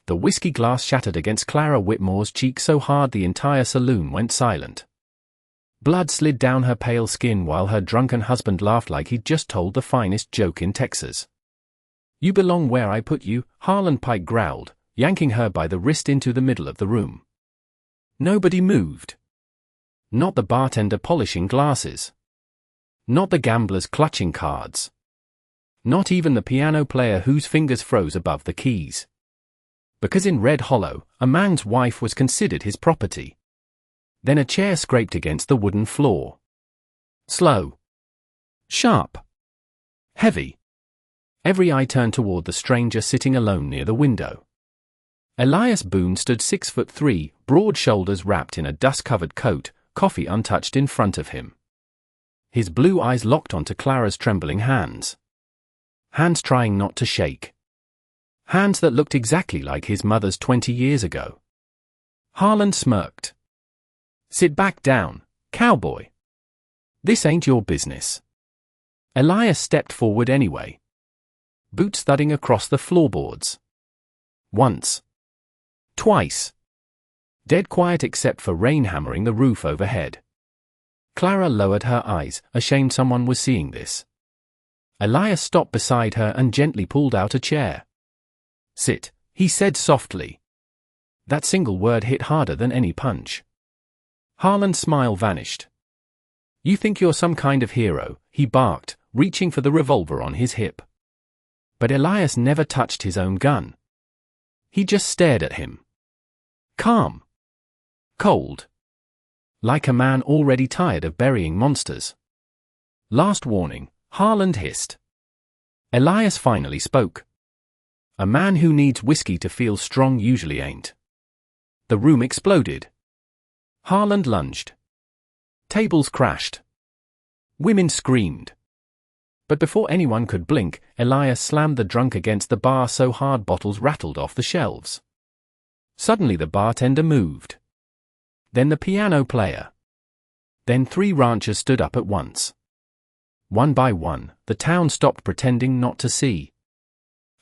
The whiskey glass shattered against Clara Whitmore's cheek so hard the entire saloon went silent. Blood slid down her pale skin while her drunken husband laughed like he'd just told the finest joke in Texas. "You belong where I put you," Harlan Pike growled, yanking her by the wrist into the middle of the room. Nobody moved. Not the bartender polishing glasses. Not the gamblers clutching cards. Not even the piano player whose fingers froze above the keys. Because in Red Hollow, a man's wife was considered his property. Then a chair scraped against the wooden floor. Slow. Sharp. Heavy. Every eye turned toward the stranger sitting alone near the window. Elias Boone stood 6'3", broad shoulders wrapped in a dust-covered coat, coffee untouched in front of him. His blue eyes locked onto Clara's trembling hands. Hands trying not to shake. Hands that looked exactly like his mother's 20 years ago. Harlan smirked. "Sit back down, cowboy. This ain't your business." Elias stepped forward anyway. Boots thudding across the floorboards. Once. Twice. Dead quiet except for rain hammering the roof overhead. Clara lowered her eyes, ashamed someone was seeing this. Elias stopped beside her and gently pulled out a chair. "Sit," he said softly. That single word hit harder than any punch. Harlan's smile vanished. "You think you're some kind of hero," he barked, reaching for the revolver on his hip. But Elias never touched his own gun. He just stared at him. Calm. Cold. Like a man already tired of burying monsters. "Last warning," Harlan hissed. Elias finally spoke. "A man who needs whiskey to feel strong usually ain't." The room exploded. Harlan lunged. Tables crashed. Women screamed. But before anyone could blink, Elias slammed the drunk against the bar so hard bottles rattled off the shelves. Suddenly the bartender moved. Then the piano player. Then 3 ranchers stood up at once. One by one, the town stopped pretending not to see.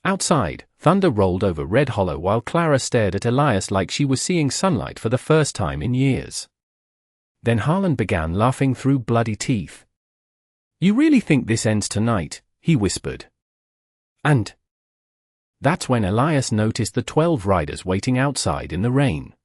Outside, thunder rolled over Red Hollow while Clara stared at Elias like she was seeing sunlight for the first time in years. Then Harlan began laughing through bloody teeth. "You really think this ends tonight?" he whispered. And that's when Elias noticed the 12 riders waiting outside in the rain.